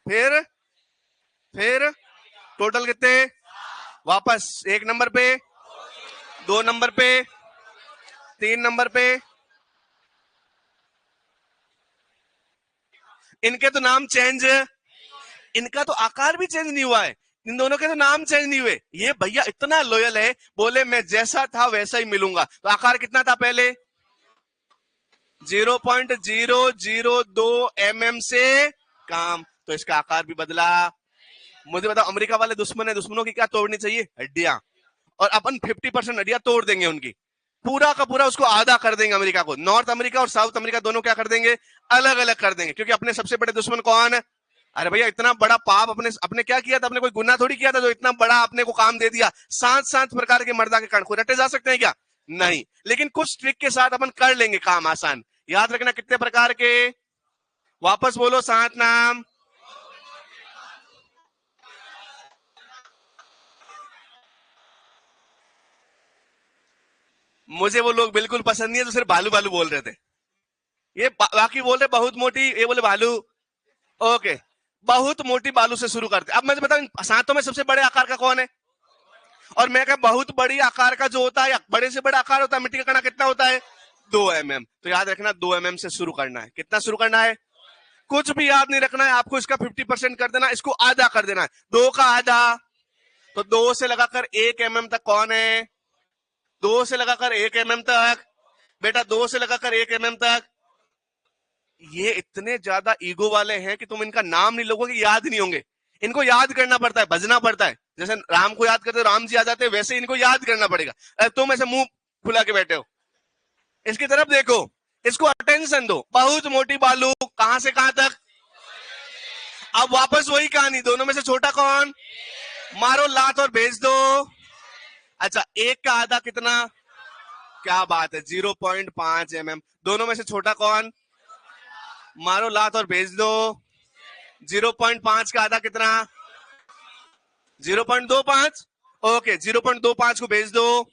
S1: फिर फिर टोटल कितने? वापस 1 नंबर पे, 2 नंबर पे, 3 नंबर पे। इनके तो नाम चेंज, इनका तो आकार भी चेंज नहीं हुआ है, इन दोनों के तो नाम चेंज नहीं हुए। ये भैया इतना लॉयल है, बोले मैं जैसा था वैसा ही मिलूंगा। तो आकार कितना था पहले? 0.002 mm से काम, तो इसका आकार भी बदला। मुझे बताओ, अमेरिका वाले दुश्मन है, दुश्मनों की क्या तोड़नी चाहिए? हड्डियां। और अपन 50% हड्डियां तोड़ देंगे उनकी, पूरा का पूरा उसको आधा कर देंगे अमेरिका को। नॉर्थ अमेरिका और साउथ अमेरिका दोनों क्या कर देंगे? अलग अलग कर देंगे, क्योंकि अपने सबसे बड़े दुश्मन कौन? अरे भैया इतना बड़ा पाप अपने अपने क्या किया था, अपने कोई गुनाह थोड़ी किया था जो इतना बड़ा अपने को काम दे दिया। 7 प्रकार के मर्दा के कारण को रटे जा सकते हैं क्या? नहीं, लेकिन कुछ ट्रिक के साथ अपन कर लेंगे काम आसान। याद रखना कितने प्रकार के, वापस बोलो 7 नाम। मुझे वो लोग बिल्कुल पसंद नहीं है जो सिर्फ बालू बालू बोल रहे थे। ये बाकी बोल रहे बहुत मोटी, ये बोले बालू। ओके, बहुत मोटी बालू से शुरू करते। अब मुझे बताओ सातों में सबसे बड़े आकार का कौन है? और मैं कहा बहुत बड़ी आकार का जो होता है, बड़े से बड़ा आकार होता है मिट्टी का कणा, कितना होता है? 2 mm। तो याद रखना 2 mm से शुरू करना है। कितना शुरू करना है? कुछ भी याद नहीं रखना है आपको, इसका 50% कर देना, इसको आधा कर देना है। 2 का आधा, तो 2 से लगाकर 1 mm तक कौन है? 2 से लगाकर 1 mm तक, बेटा 2 से लगाकर 1 mm तक। ये इतने ज्यादा ईगो वाले हैं कि तुम इनका नाम नहीं लोगोगे, याद नहीं होंगे। इनको याद करना पड़ता है, भजना पड़ता है। जैसे राम को याद करते हो राम जी आ जाते हैं, वैसे इनको याद करना पड़ेगा। तुम ऐसे मुंह फुला के बैठे हो, इसकी तरफ देखो, इसको अटेंशन दो। बहुत मोटी बालू, कहां से कहां तक? अब वापस वही कहानी, दोनों में से छोटा कौन? मारो लात और भेज दो। अच्छा, एक का आधा कितना? क्या बात है, 0.5 mm। दोनों में से छोटा कौन? मारो लात और भेज दो। 0.5 का आधा कितना? 0.25। ओके, 0.25 को भेज दो।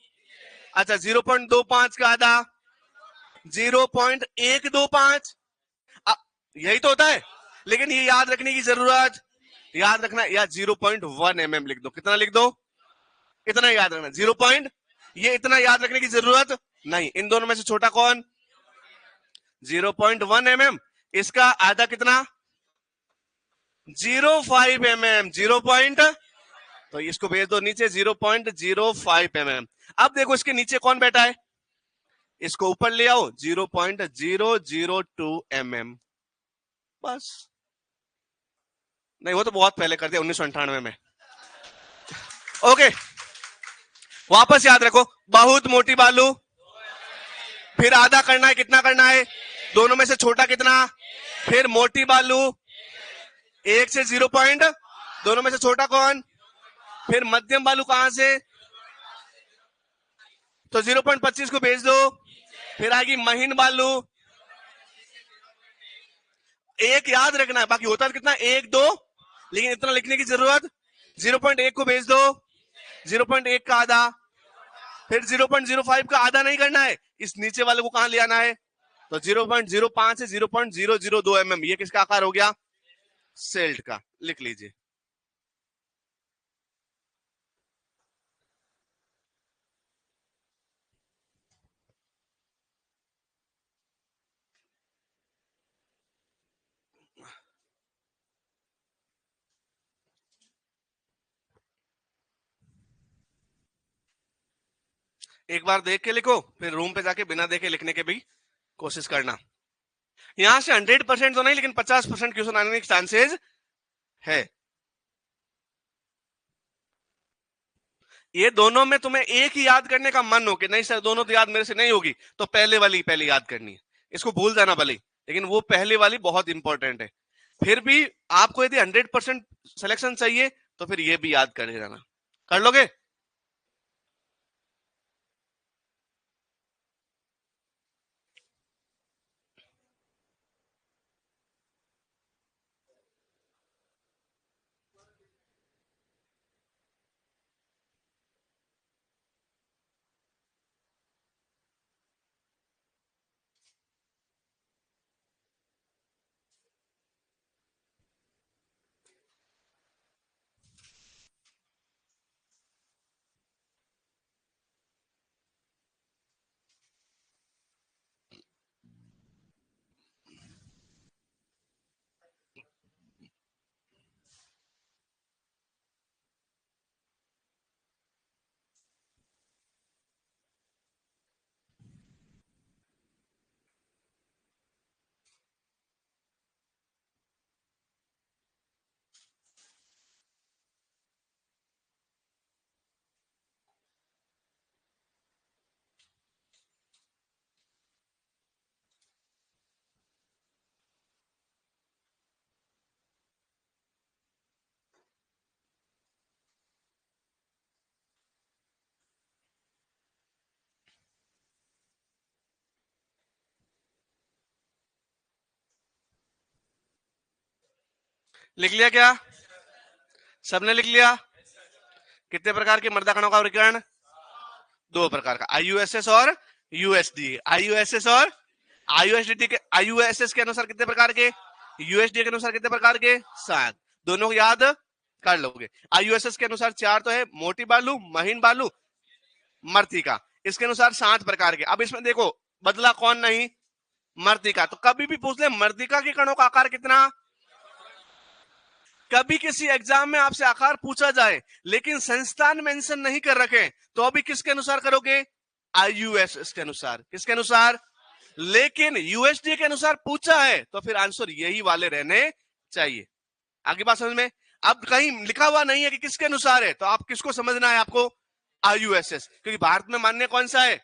S1: अच्छा, 0.25 का आधा 0.125। यही तो होता है। लेकिन ये याद रखने की जरूरत, याद रखना, या 0.1 mm लिख दो। कितना लिख दो? इतना याद रखना 0. ये इतना याद रखने की जरूरत नहीं। इन दोनों में से छोटा कौन? 0.1 mm। इसका आधा कितना? 0.5 mm। 0 पॉइंट, तो इसको भेज दो नीचे 0.05 mm। अब देखो इसके नीचे कौन बैठा है, इसको ऊपर ले आओ 0.002 mm। बस। नहीं, वो तो बहुत पहले कर दिया 1998 में। ओके, वापस याद रखो, बहुत मोटी बालू, फिर आधा करना है। कितना करना है? दोनों में से छोटा कितना? फिर मोटी बालू, 1 से 0 दोनों में से छोटा कौन? फिर मध्यम बालू कहां से? तो 0.25 को भेज दो। फिर आएगी महीन बालू, एक याद रखना है, बाकी होता है कितना? 1 2, लेकिन इतना लिखने की जरूरत। 0.1 को भेज दो। 0.1 का आधा, फिर 0.05 का आधा नहीं करना है, इस नीचे वाले को कहां ले आना है? तो 0.05 से 0.002 mm। ये किसका आकार हो गया? सेल्ट का। लिख लीजिए। एक बार देख के लिखो, फिर रूम पे जाके बिना देखे लिखने के भी कोशिश करना। यहां से 100% तो नहीं, लेकिन 50% क्वेश्चन आने के चांसेस है। ये दोनों में तुम्हें एक ही याद करने का मन हो कि नहीं सर दोनों तो याद मेरे से नहीं होगी, तो पहले वाली पहले याद करनी है। इसको भूल जाना भले, लेकिन वो पहले वाली बहुत इंपॉर्टेंट है। फिर भी आपको यदि 100% सिलेक्शन चाहिए तो फिर ये भी याद कर जाना। कर लोगे? लिख लिया क्या? सबने लिख लिया? कितने प्रकार के मृदा कणों का वर्गीकरण? दो प्रकार का, आईयूएसएस और यूएसडी। आईयूएसएस और आईयूएसडी के, आईयूएसएस के अनुसार कितने प्रकार के, यूएसडी के अनुसार कितने प्रकार के? 7। दोनों को याद कर लोगे। आईयूएसएस के अनुसार 4 तो है, मोटी बालू, महीन बालू, मृत्तिका। इसके अनुसार 7 प्रकार के। अब इसमें देखो बदला कौन नहीं? मृत्तिका। तो कभी भी पूछ ले मृत्तिका के कणों का आकार कितना, कभी किसी एग्जाम में आपसे आकार पूछा जाए लेकिन संस्थान मेंशन नहीं कर रखे, तो अभी किसके अनुसार करोगे? आईयूएसएस के अनुसार। किसके अनुसार? लेकिन यूएसडी के अनुसार पूछा है तो फिर आंसर यही वाले रहने चाहिए। आगे बात समझ में? अब कहीं लिखा हुआ नहीं है कि किसके अनुसार है, तो आप किसको समझना है? आपको आईयूएसएस, क्योंकि भारत में मान्य कौन सा है?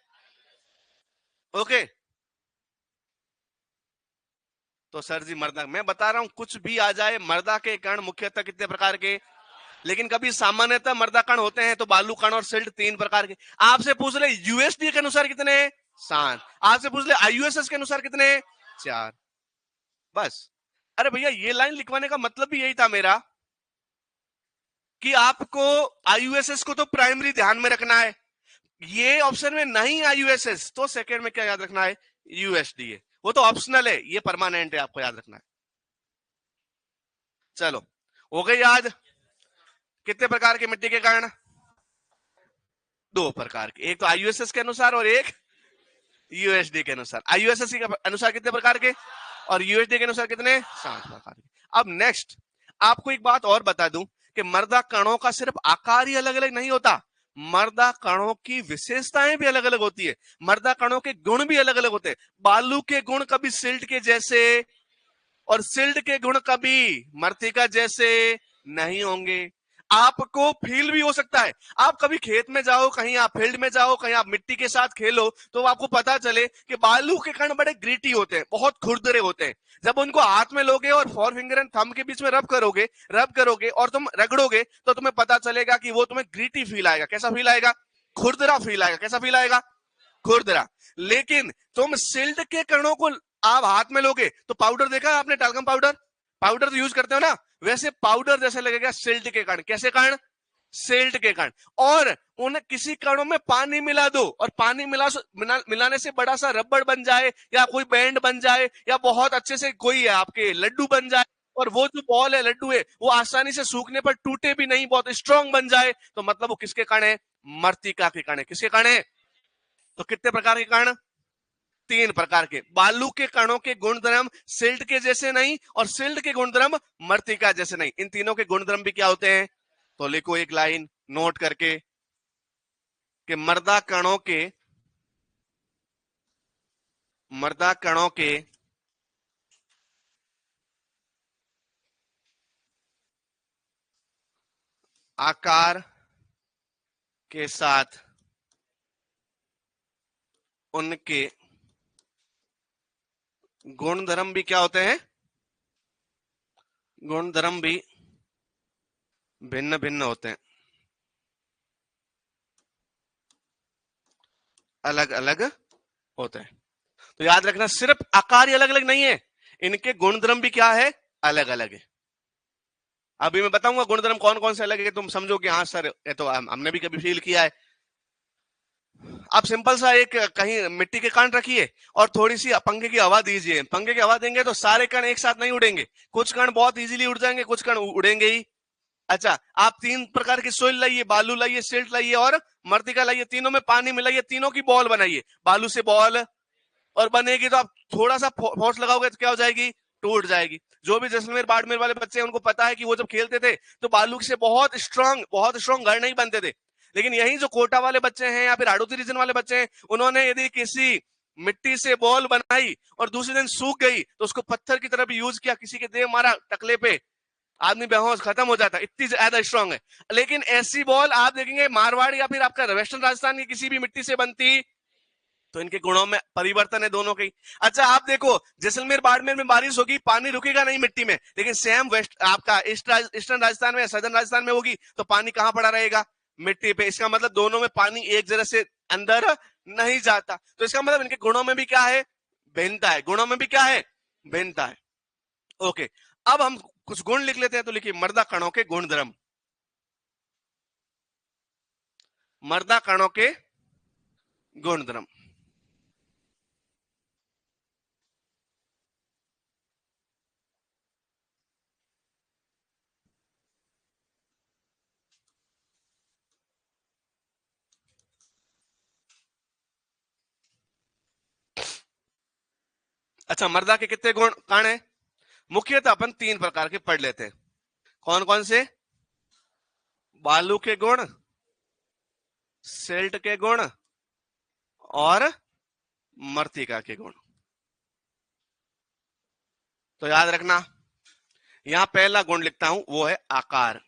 S1: ओके। तो सर जी मृदा, मैं बता रहा हूं कुछ भी आ जाए, मृदा के कण मुख्यतः कितने प्रकार के, लेकिन कभी सामान्यतः मृदा कण होते हैं तो बालू कण और सिल्ट 3 प्रकार के। आपसे पूछ ले यूएसडी के अनुसार कितने? 7। आपसे पूछ ले आईयूएसएस के अनुसार कितने? 4। बस। अरे भैया ये लाइन लिखवाने का मतलब भी यही था मेरा कि आपको आईयूएसएस को तो प्राइमरी ध्यान में रखना है, ये ऑप्शन में नहीं आईयूएसएस तो सेकंड में क्या याद रखना है? यूएसडी है। वो तो ऑप्शनल है, ये परमानेंट है, आपको याद रखना है। चलो हो गई याद? कितने प्रकार के मिट्टी के कण? 2 प्रकार के, एक तो आईयूएसएस के अनुसार और एक यूएसडी के अनुसार। आईयूएसएस के अनुसार कितने प्रकार के और यूएसडी के अनुसार कितने? 7 प्रकार के। अब नेक्स्ट आपको एक बात और बता दूं कि मृदा कणों का सिर्फ आकार ही अलग अलग नहीं होता, मृदा कणों की विशेषताएं भी अलग अलग होती है, मृदा कणों के गुण भी अलग अलग होते हैं। बालू के गुण कभी सिल्ट के जैसे और सिल्ट के गुण कभी मृत्तिका जैसे नहीं होंगे। आपको फील भी हो सकता है, आप कभी खेत में जाओ, कहीं आप फील्ड में जाओ, कहीं आप मिट्टी के साथ खेलो, तो आपको पता चले कि बालू के कण बड़े ग्रीटी होते हैं, बहुत खुरदरे होते हैं। जब उनको हाथ में लोगे और फोर फिंगर एंड थंब के बीच में रब करोगे और तुम रगड़ोगे तो तुम्हें पता चलेगा कि वो तुम्हें ग्रीटी फील आएगा। कैसा फील आएगा? खुरदरा फील आएगा। कैसा फील आएगा? खुरदरा। लेकिन तुम सिल्ट के कणों को आप हाथ में लोगे तो पाउडर देखा है आपने? टाल्कम पाउडर, पाउडर तो यूज करते हो ना, वैसे पाउडर जैसे लगेगा सिल्ट के कण। कैसे कण? सिल्ट के कण। और उन्हें किसी कणों में पानी मिला दो और पानी मिलाने से बड़ा सा रबड़ बन जाए या कोई बैंड बन जाए या बहुत अच्छे से कोई आपके लड्डू बन जाए, और वो जो बॉल है, लड्डू है, वो आसानी से सूखने पर टूटे भी नहीं, बहुत स्ट्रांग बन जाए, तो मतलब वो किसके कण है? मृत्तिका के कण है। किसके कण है? तो कितने प्रकार के कण? 3 प्रकार के। बालू के कणों के गुणधर्म सिल्ट के जैसे नहीं और सिल्ट के गुणधर्म मृत्तिका जैसे नहीं। इन तीनों के गुणधर्म भी क्या होते हैं? तो लिखो एक लाइन नोट करके कि मृदा कणों के आकार के साथ उनके गुणधर्म भी क्या होते हैं? गुणधर्म भी भिन्न भिन्न होते हैं, अलग अलग होते हैं। तो याद रखना सिर्फ आकार ही अलग अलग नहीं है, इनके गुणधर्म भी क्या है? अलग अलग है। अभी मैं बताऊंगा गुणधर्म कौन कौन से अलग है, तुम समझो कि हाँ सर ये तो हमने भी कभी फील किया है। आप सिंपल सा एक कहीं मिट्टी के कण रखिए और थोड़ी सी पंखे की हवा दीजिए, पंखे की हवा देंगे तो सारे कण एक साथ नहीं उड़ेंगे, कुछ कण बहुत इजीली उड़ जाएंगे, कुछ कण उड़ेंगे ही। अच्छा, आप 3 प्रकार की सोइल लाइए, बालू लाइए, सिल्ट लाइए और मृत्तिका लाइए, तीनों में पानी मिलाइए, तीनों की बॉल बनाइए, बालू से बॉल और बनेगी, तो आप थोड़ा सा फोर्स लगाओगे तो क्या हो जाएगी? टूट जाएगी। जो भी जैसलमेर बाड़मेर वाले बच्चे हैं उनको पता है कि वो जब खेलते थे तो बालू से बहुत स्ट्रांग घर नहीं बनते थे। लेकिन यही जो कोटा वाले बच्चे हैं या फिर हाड़ौती रीजन वाले बच्चे हैं, उन्होंने यदि किसी मिट्टी से बॉल बनाई और दूसरे दिन सूख गई तो उसको पत्थर की तरह भी यूज किया, किसी के देह मारा टकले पे, आदमी बेहोश खत्म हो जाता, इतनी ज्यादा स्ट्रांग है। लेकिन ऐसी बॉल आप देखेंगे मारवाड़ या फिर आपका वेस्टर्न राजस्थान की किसी भी मिट्टी से बनती, तो इनके गुणों में परिवर्तन है दोनों के। अच्छा आप देखो जैसलमेर बाड़मेर में बारिश होगी, पानी रुकेगा नहीं मिट्टी में, लेकिन सेम वेस्ट आपका ईस्टर्न राजस्थान में, सदर्न राजस्थान में होगी तो पानी कहां पड़ा रहेगा? मिट्टी पे। इसका मतलब दोनों में पानी एक जगह से अंदर नहीं जाता, तो इसका मतलब इनके गुणों में भी क्या है? भिन्नता है। गुणों में भी क्या है? भिन्नता है। ओके, अब हम कुछ गुण लिख लेते हैं, तो लिखिए मर्दा कणों के गुणधर्म, मर्दा कणों के गुणधर्म। अच्छा, मर्दा के कितने गुण कण है? मुख्यतः अपन 3 प्रकार के पढ़ लेते हैं। कौन कौन से? बालू के गुण, सिल्ट के गुण और मृत्तिका के गुण। तो याद रखना, यहां पहला गुण लिखता हूं, वो है आकार।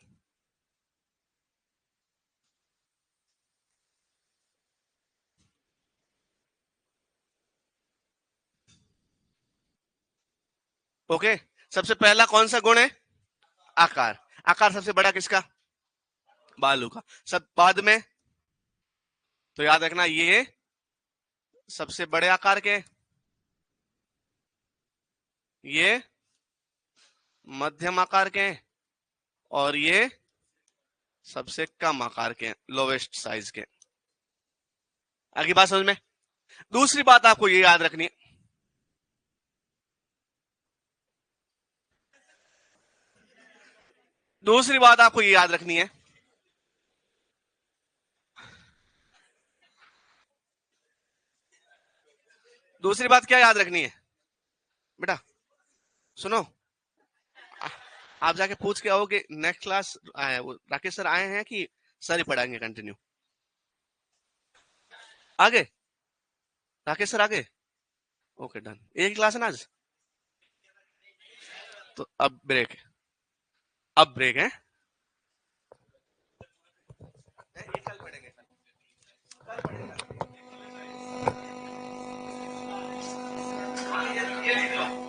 S1: ओके, सबसे पहला कौन सा गुण है? आकार। आकार सबसे बड़ा किसका? बालू का। सब बाद में, तो याद रखना ये सबसे बड़े आकार के, ये मध्यम आकार के, और ये सबसे कम आकार के, लोवेस्ट साइज के। आगे बात समझ में? दूसरी बात आपको ये याद रखनी है, दूसरी बात आपको ये याद रखनी है, दूसरी बात क्या याद रखनी है बेटा? सुनो, आप जाके पूछ के आओ कि नेक्स्ट क्लास आए वो राकेश सर आए हैं कि सर ही पढ़ाएंगे कंटिन्यू? आगे राकेश सर आगे। ओके डन, एक क्लास है ना आज, तो अब ब्रेक है, अब ब्रेक है। कल पढ़ेंगे, कल पढ़ेंगे। ये लिख लो।